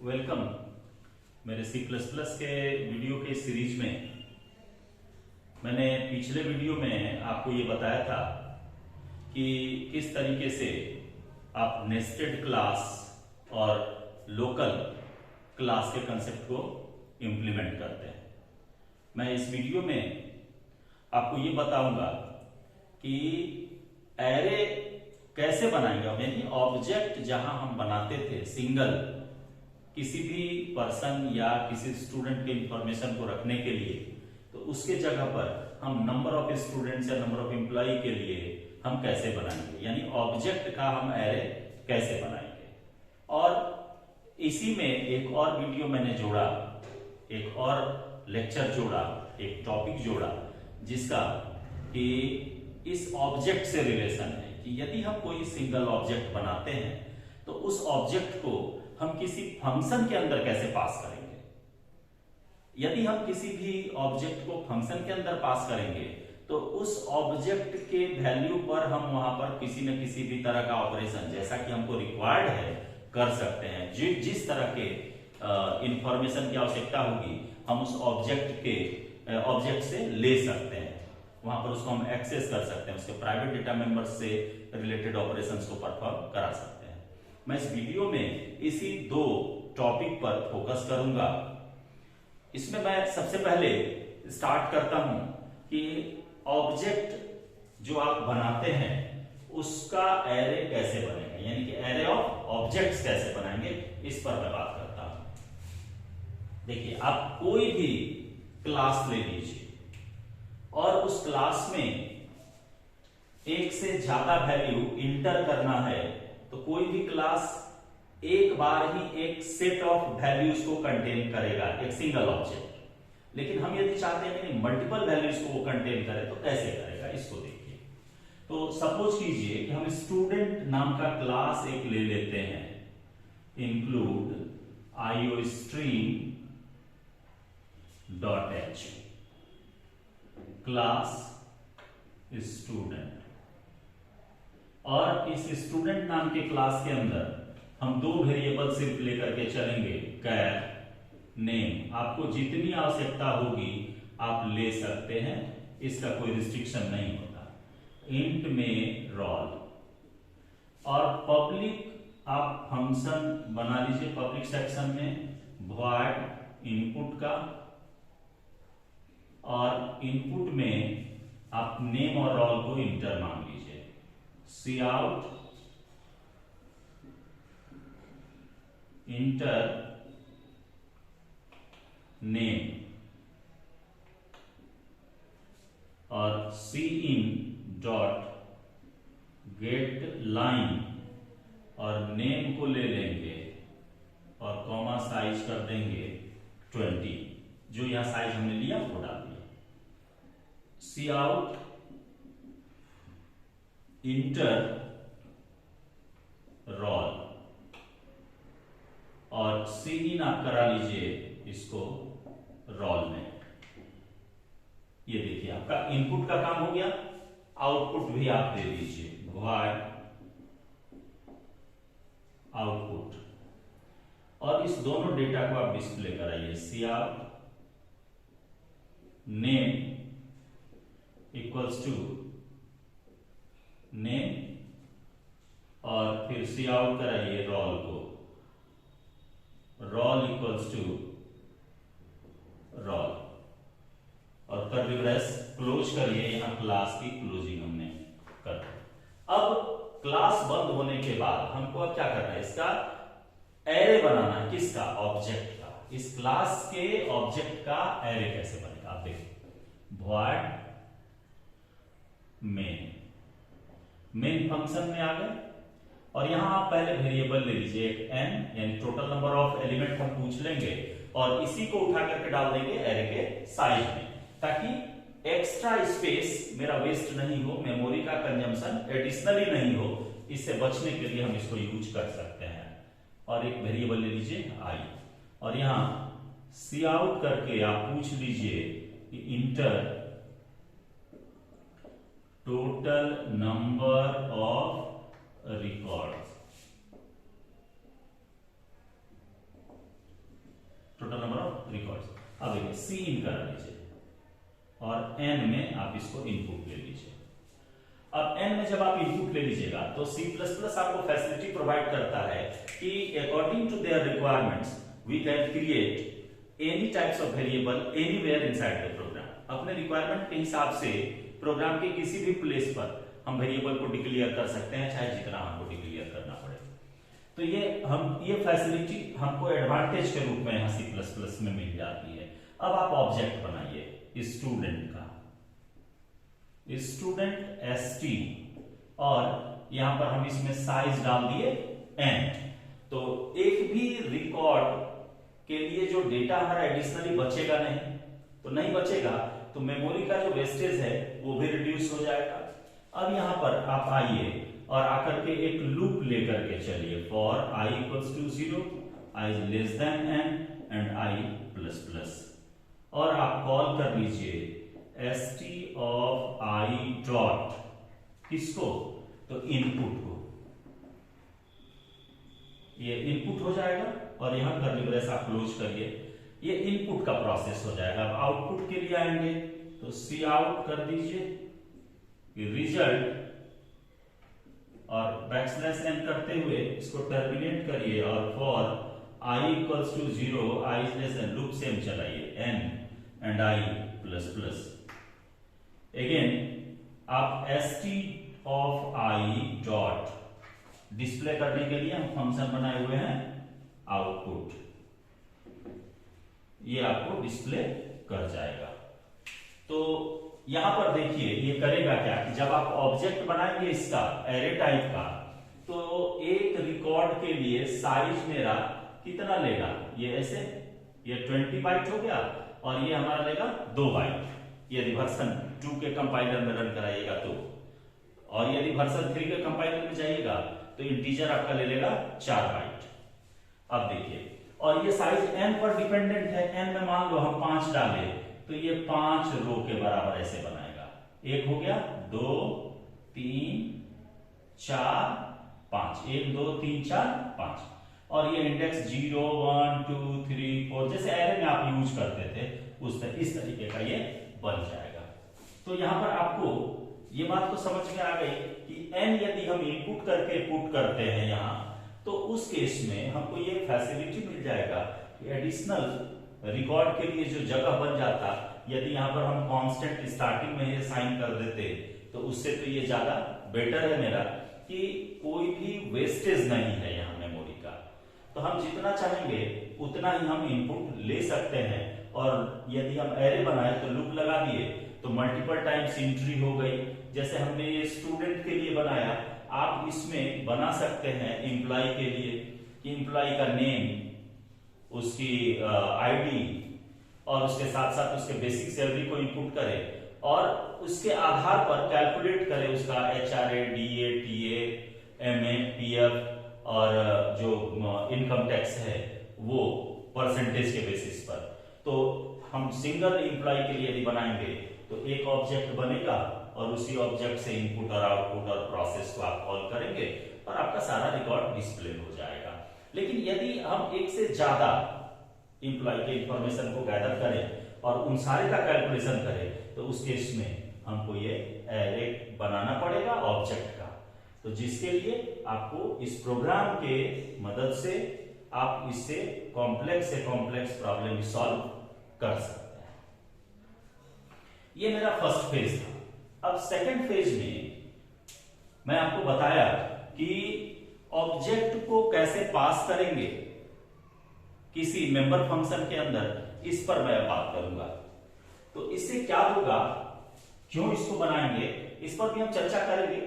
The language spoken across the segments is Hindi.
वेलकम मेरे C++ के वीडियो के सीरीज में। मैंने पिछले वीडियो में आपको ये बताया था कि किस तरीके से आप नेस्टेड क्लास और लोकल क्लास के कंसेप्ट को इम्प्लीमेंट करते हैं। मैं इस वीडियो में आपको ये बताऊंगा कि एरे कैसे बनाएंगे, यानी ऑब्जेक्ट जहां हम बनाते थे सिंगल किसी भी पर्सन या किसी स्टूडेंट के इंफॉर्मेशन को रखने के लिए, तो उसके जगह पर हम नंबर ऑफ स्टूडेंट्स या नंबर ऑफ एम्प्लॉय के लिए हम कैसे बनाएंगे, यानी ऑब्जेक्ट का हम एरे कैसे बनाएंगे। और इसी में एक और वीडियो मैंने जोड़ा, एक और लेक्चर जोड़ा, एक टॉपिक जोड़ा जिसका कि इस ऑब्जेक्ट से रिलेशन है कि यदि हम कोई सिंगल ऑब्जेक्ट बनाते हैं तो उस ऑब्जेक्ट को हम किसी फंक्शन के अंदर कैसे पास करेंगे। यदि हम किसी भी ऑब्जेक्ट को फंक्शन के अंदर पास करेंगे तो उस ऑब्जेक्ट के वैल्यू पर हम वहां पर किसी न किसी भी तरह का ऑपरेशन जैसा कि हमको रिक्वायर्ड है कर सकते हैं। जिस तरह के इंफॉर्मेशन की आवश्यकता होगी हम उस ऑब्जेक्ट से ले सकते हैं, वहां पर उसको हम एक्सेस कर सकते हैं, उसके प्राइवेट डेटा मेंबर्स से रिलेटेड ऑपरेशंस को परफॉर्म करा सकते हैं। मैं इस वीडियो में इसी दो टॉपिक पर फोकस करूंगा। इसमें मैं सबसे पहले स्टार्ट करता हूं कि ऑब्जेक्ट जो आप बनाते हैं उसका एरे कैसे बनेगा, यानी कि एरे ऑफ ऑब्जेक्ट्स कैसे बनाएंगे, इस पर मैं बात करता हूं। देखिए, आप कोई भी क्लास ले लीजिए और उस क्लास में एक से ज्यादा वैल्यू इंटर करना है तो कोई भी क्लास एक बार ही एक सेट ऑफ वैल्यूज को कंटेन करेगा, एक सिंगल ऑब्जेक्ट। लेकिन हम यदि चाहते हैं कि मल्टीपल वैल्यूज को वो कंटेन करे तो कैसे करेगा, इसको देखिए। तो सपोज कीजिए कि हम स्टूडेंट नाम का क्लास एक ले लेते हैं, include iostream dot H, class student. और इस स्टूडेंट नाम के क्लास के अंदर हम दो वेरिएबल सिर्फ लेकर के चलेंगे, कैर नेम। आपको जितनी आवश्यकता होगी आप ले सकते हैं, इसका कोई रिस्ट्रिक्शन नहीं होता। इंट में रोल और पब्लिक आप फंक्शन बना लीजिए पब्लिक सेक्शन में वॉइड इनपुट का, और इनपुट में आप नेम और रोल को इंटर मान लीजिए। सी आउट इंटर नेम और सी इन डॉट गेट लाइन, और नेम को ले लेंगे और कॉमा साइज कर देंगे 20, जो यहां साइज हमने लिया वो डाल दिया। सी आउट इंटर रोल और सी इन आप करा लीजिए इसको रोल में। ये देखिए आपका इनपुट का काम हो गया, आउटपुट भी आप दे दीजिए वॉइड आउटपुट, और इस दोनों डेटा को आप डिस्प्ले कराइए। Cout name equals to name और फिर सी आउट कराइए रोल को, रोल इक्वल्स टू रोल, और कर्ली ब्रेस क्लोज करिए। यहां क्लास की क्लोजिंग हमने कर दी। अब क्लास बंद होने के बाद हमको अब क्या करना है, इसका एरे बनाना है। किसका? ऑब्जेक्ट का। इस क्लास के ऑब्जेक्ट का एरे कैसे बनेगा आप देखिए, वॉइड मेन फंक्शन में आ गए और यहां आप पहले वेरिएबल ले लीजिए एक n, यानी टोटल नंबर ऑफ एलिमेंट हम पूछ लेंगे और इसी को उठा करके डाल देंगे एरे के साइज में, ताकि एक्स्ट्रा स्पेस मेरा वेस्ट नहीं हो, मेमोरी का कंजम्पशन एडिशनली नहीं हो। इससे बचने के लिए हम इसको यूज कर सकते हैं। और एक वेरिएबल ले लीजिए i, और यहां सी आउट करके आप पूछ लीजिए कि enter total number of records, cin कर लीजिए और एन में आप इसको इनपुट ले लीजिए। अब एन में जब आप इनपुट ले लीजिएगा तो C++ आपको फैसिलिटी प्रोवाइड करता है कि according to their requirements we can create any types of variable anywhere inside the program. अपने रिक्वायरमेंट के हिसाब से प्रोग्राम के किसी भी प्लेस पर हम वेरिएबल को डिक्लेयर कर सकते हैं, चाहे जितना हमको डिक्लेयर करना पड़े। तो ये फैसिलिटी हमको एडवांटेज के रूप में यहाँ C++ में मिल जाती है। अब आप ऑब्जेक्ट बनाइए स्टूडेंट का, स्टूडेंट st, और यहां पर हम इसमें साइज डाल दिए n। तो एक भी रिकॉर्ड के लिए जो डेटा हमारा एडिशनली बचेगा नहीं, तो नहीं बचेगा तो मेमोरी का जो वेस्टेज है वो भी रिड्यूस हो जाएगा। अब यहां पर आप आइए और आकर के एक लूप लेकर के चलिए, for i = 0, i n and i++, और आप कॉल कर लीजिए st of i डॉट, किसको, तो इनपुट को। ये इनपुट हो जाएगा और यहां कर्ली ब्रेस आप क्लोज करिए, ये इनपुट का प्रोसेस हो जाएगा। अब आउटपुट के लिए आएंगे तो सी आउट कर दीजिए रिजल्ट, और \n करते हुए इसको टर्मिनेट करिए और for i = 0, i loop same चलाइए n एंड i++। अगेन आप st of i dot display करने के लिए हम फंक्शन बनाए हुए हैं आउटपुट, ये आपको डिस्प्ले कर जाएगा। तो यहां पर देखिए ये करेगा क्या कि जब आप ऑब्जेक्ट बनाएंगे इसका एरे टाइप का, तो एक रिकॉर्ड के लिए साइज मेरा कितना लेगा, ये ऐसे, ये 20 बाइट हो गया और ये हमारा लेगा 2 बाइट। यदि वर्जन 2 के कंपाइलर में रन कराइएगा तो, और यदि वर्जन 3 के कंपाइलर में जाइएगा तो इंटीजर आपका ले लेगा 4 बाइट। अब देखिए, और ये साइज n पर डिपेंडेंट है, n में मान लो हम 5 डाले तो ये 5 रो के बराबर ऐसे बनाएगा। एक हो गया, 2 3 4 5, 1 2 3 4 5, और ये इंडेक्स 0 1 2 3 4 जैसे एरे में आप यूज करते थे इस तरीके का ये बन जाएगा। तो यहां पर आपको ये बात तो समझ में आ गई कि n यदि हम इनपुट करके पुट करते हैं यहां, तो उस केस में हमको ये फैसिलिटी मिल जाएगा कि एडिशनल रिकॉर्ड के लिए जो जगह बन जाता, यदि यहां पर हम कांस्टेंट स्टार्टिंग में ये साइन कर देते तो उससे तो ये ज्यादा बेटर है मेरा कि कोई भी वेस्टेज नहीं है यहां मेमोरी का। तो हम जितना चाहेंगे उतना ही हम इनपुट ले सकते हैं, और यदि हम एरे बनाए तो लूप लगा दिए तो मल्टीपल टाइम्स एंट्री हो गई। जैसे हमने ये स्टूडेंट के लिए बनाया, आप इसमें बना सकते हैं एम्प्लॉय के लिए कि एम्प्लॉय का नेम, उसकी आईडी, और उसके साथ साथ उसके बेसिक सैलरी को इनपुट करे और उसके आधार पर कैलकुलेट करे उसका HRA, DA, TA, MA, PF और जो इनकम टैक्स है वो परसेंटेज के बेसिस पर। तो हम सिंगल एम्प्लॉय के लिए यदि बनाएंगे तो एक ऑब्जेक्ट बनेगा और उसी ऑब्जेक्ट से इनपुट और आउटपुट और प्रोसेस को आप कॉल करेंगे और आपका सारा रिकॉर्ड डिस्प्ले हो जाएगा। लेकिन यदि हम एक से ज्यादा एम्प्लॉय के इंफॉर्मेशन को गैदर करें और उन सारे का कैलकुलेशन करें तो उस केस में हमको ये एरे बनाना पड़ेगा ऑब्जेक्ट का। तो जिसके लिए आपको इस प्रोग्राम के मदद से आप इससे कॉम्प्लेक्स से कॉम्प्लेक्स प्रॉब्लम सॉल्व कर सकते हैं। ये मेरा फर्स्ट फेज था। अब सेकंड फेज में मैं आपको बताया कि ऑब्जेक्ट को कैसे पास करेंगे किसी मेंबर फंक्शन के अंदर, इस पर मैं बात करूंगा। तो इससे क्या होगा, क्यों इसको बनाएंगे, इस पर भी हम चर्चा करेंगे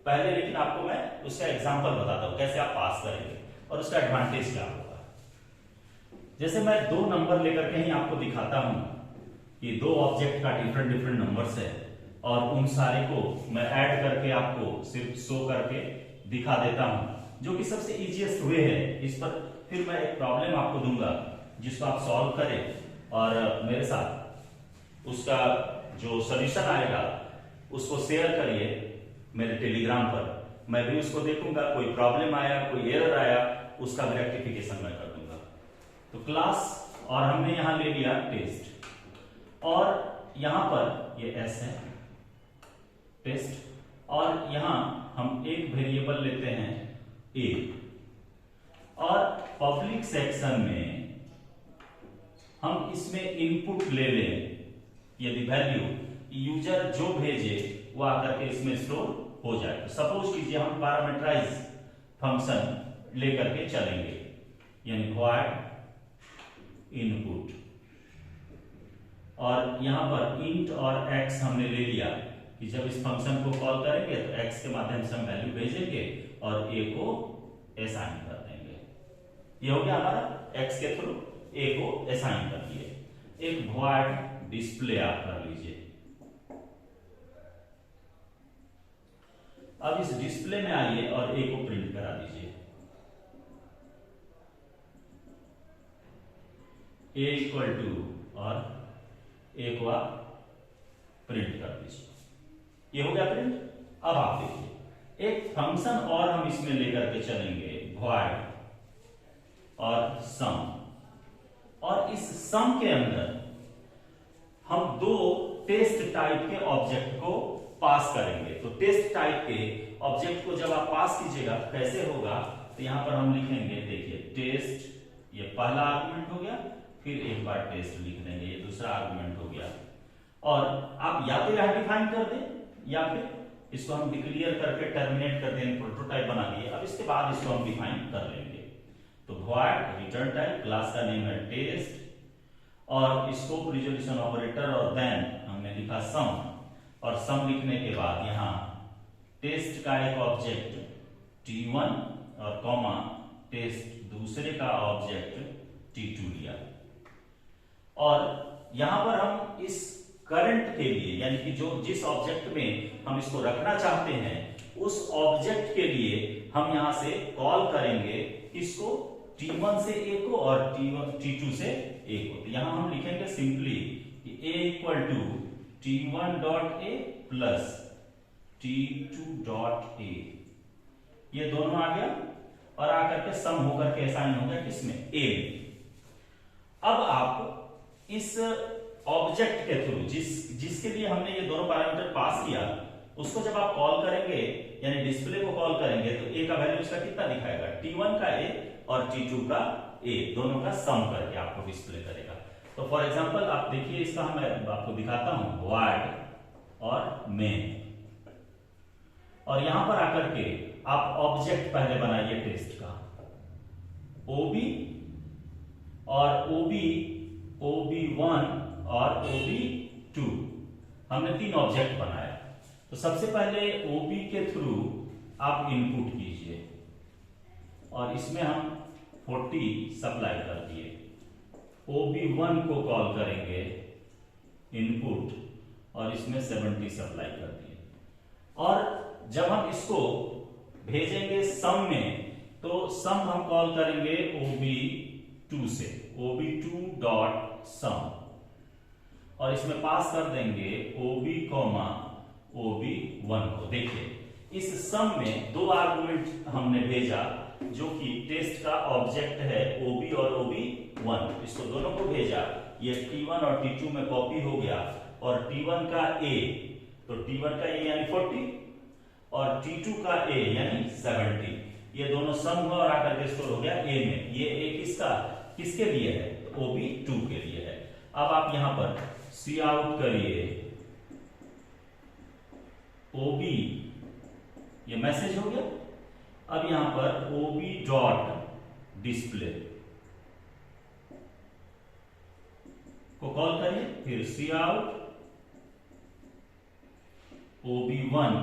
पहले, लेकिन आपको मैं उसका एग्जांपल बताता हूं कैसे आप पास करेंगे और उसका एडवांटेज क्या होगा। जैसे मैं 2 नंबर लेकर के ही आपको दिखाता हूं कि 2 ऑब्जेक्ट का डिफरेंट नंबर्स है और उन सारे को मैं ऐड करके आपको सिर्फ शो करके दिखा देता हूं, जो कि सबसे इजीएस्ट वे है। इस पर फिर मैं एक प्रॉब्लम आपको दूंगा जिसको आप सॉल्व करें और मेरे साथ उसका जो सॉल्यूशन आएगा उसको शेयर करिए मेरे टेलीग्राम पर। मैं भी उसको देखूंगा, कोई प्रॉब्लम आया, कोई एरर आया, उसका भी रेक्टिफिकेशन मैं कर दूंगा। तो क्लास, और हमने यहां ले लिया टेस्ट, और यहां पर ये s है टेस्ट, और यहां हम एक वेरिएबल लेते हैं a, और पब्लिक सेक्शन में हम इसमें इनपुट ले लें, यदि वैल्यू यूजर जो भेजे वो आकर के इसमें स्टोर हो जाए। तो सपोज कीजिए हम पैरामीटराइज फंक्शन लेकर के चलेंगे, यानी void इनपुट, और यहां पर इंट और x हमने ले लिया कि जब इस फंक्शन को कॉल करेंगे तो x के माध्यम से हम वैल्यू भेजेंगे और a को असाइन कर देंगे। ये हो गया हमारा x के थ्रू a को असाइन कर दिए। एक void डिस्प्ले आप कर लीजिए। अब इस डिस्प्ले में आइए और a को प्रिंट करा दीजिए। a इक्वल टू और a को आप प्रिंट कर दीजिए। ये हो गया प्रिंट। अब आप देखिए एक फंक्शन और हम इसमें लेकर के चलेंगे, void और सम, और इस सम के अंदर हम दो टेस्ट टाइप के ऑब्जेक्ट को पास करेंगे। तो टेस्ट टाइप के ऑब्जेक्ट को जब आप पास कीजिएगा कैसे होगा, तो यहां पर हम लिखेंगे, देखिए टेस्ट, ये पहला आर्गुमेंट हो गया, फिर एक बार टेस्ट लिख देंगे, ये दूसरा आर्गुमेंट हो गया। और आप या तो यहां डिफाइन कर दें या फिर इसको हम डिक्लेयर करके टर्मिनेट कर दें, प्रोटोटाइप बना दिए। अब इसके बाद इसको हम डिफाइन कर लेंगे। तो void रिटर्न टाइप, क्लास का नेम है टेस्ट, और स्कोप रिजोल्यूशन ऑपरेटर, और देन हमने लिखा सम, और सम लिखने के बाद यहां टेस्ट का एक ऑब्जेक्ट t1 और कॉमा टेस्ट दूसरे का ऑब्जेक्ट t2 लिया। और यहां पर हम इस करंट के लिए, यानी कि जो जिस ऑब्जेक्ट में हम इसको रखना चाहते हैं उस ऑब्जेक्ट के लिए हम यहां से कॉल करेंगे इसको t1 से a को और t2 से a को। तो यहां हम लिखेंगे सिंपली कि a equal to t1 dot a plus t2 dot a, ये दोनों आ गया और आकर के सम होकर के असाइन हो गया किसमें, a में। अब आप इस ऑब्जेक्ट के थ्रू जिसके लिए हमने ये दोनों पैरामीटर पास किया उसको जब आप कॉल करेंगे, यानी डिस्प्ले को कॉल करेंगे, तो a का वैल्यू इसका कितना दिखाएगा, t1 का a और t2 का a, दोनों का सम करके आपको डिस्प्ले करेगा। तो फॉर एग्जांपल आप देखिए, इसका मैं आपको दिखाता हूं, void और main, और यहां पर आकर के आप ऑब्जेक्ट पहले बनाइए टेस्ट का, ob और ob1 और ob2, हमने तीन ऑब्जेक्ट बनाया। तो सबसे पहले ob के थ्रू आप इनपुट कीजिए, और इसमें हम 40 सप्लाई कर दिए। ob1 को कॉल करेंगे इनपुट, और इसमें 70 सप्लाई कर दिए। और जब हम इसको भेजेंगे सम में, तो सम हम कॉल करेंगे ob2 से, ob2 डॉट सम, और इसमें पास कर देंगे ob कॉमा ob1 को। देखिए इस सम में दो आर्गुमेंट हमने भेजा, जो कि टेस्ट का ऑब्जेक्ट है ob और ob1, इसको दोनों को भेजा, ये t1 और t2 में कॉपी हो गया, और t1 का a, तो t1 का a यानी 40 और t2 का a यानी 70, ये दोनों सम हुआ और आकर के स्टोर हो गया a में। ये a किसके लिए है, तो ob2 के लिए है। अब आप यहां पर सी आउट करिए ob, ये मैसेज हो गया। अब यहां पर ob डॉट डिस्प्ले को कॉल करिए, फिर सी आउट ob1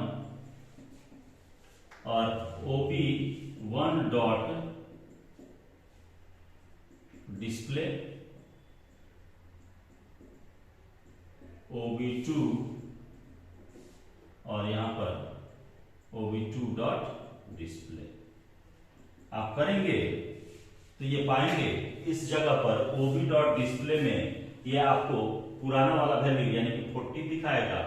और ob1 डॉट डिस्प्ले ob2 और यहां पर ob2 डॉट डिस्प्ले आप करेंगे तो ये पाएंगे इस जगह पर ob डॉट डिस्प्ले में ये आपको पुराना वाला वैल्यू यानी कि 40 दिखाएगा,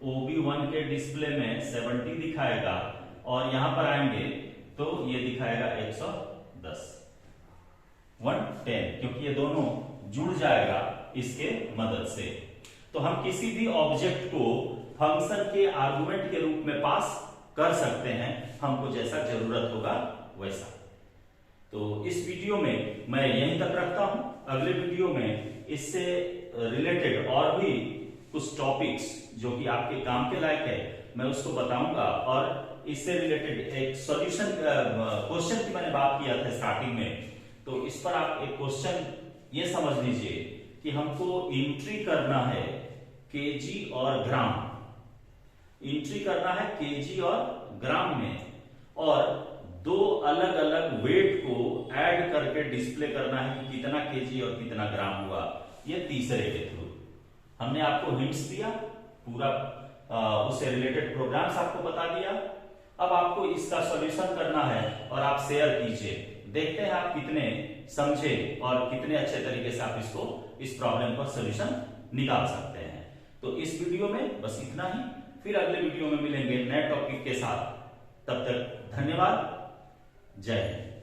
ob1 के डिस्प्ले में 70 दिखाएगा, और यहां पर आएंगे तो ये दिखाएगा 110 110, क्योंकि ये दोनों जुड़ जाएगा इसके मदद से। तो हम किसी भी ऑब्जेक्ट को फंक्शन के आर्गुमेंट के रूप में पास कर सकते हैं, हमको जैसा जरूरत होगा वैसा। तो इस वीडियो में मैं यहीं तक रखता हूं। अगले वीडियो में इससे रिलेटेड और भी कुछ टॉपिक्स जो कि आपके काम के लायक है मैं उसको बताऊंगा, और इससे रिलेटेड एक सॉल्यूशन क्वेश्चन की मैंने बात किया था स्टार्टिंग में, तो इस पर आप एक क्वेश्चन ये समझ लीजिए कि हमको एंट्री करना है केजी और ग्राम, एंट्री करना है केजी और ग्राम में, और दो अलग अलग वेट को ऐड करके डिस्प्ले करना है कि कितना केजी और कितना ग्राम हुआ, ये तीसरे के थ्रू। हमने आपको हिंट्स दिया, पूरा उससे रिलेटेड प्रोग्राम्स आपको बता दिया। अब आपको इसका सॉल्यूशन करना है और आप शेयर कीजिए, देखते हैं आप कितने समझे और कितने अच्छे तरीके से आप इस प्रॉब्लम का सॉल्यूशन निकाल सकते हैं। तो इस वीडियो में बस इतना ही, फिर अगले वीडियो में मिलेंगे नए टॉपिक के साथ। तब तक धन्यवाद, जय हिंद।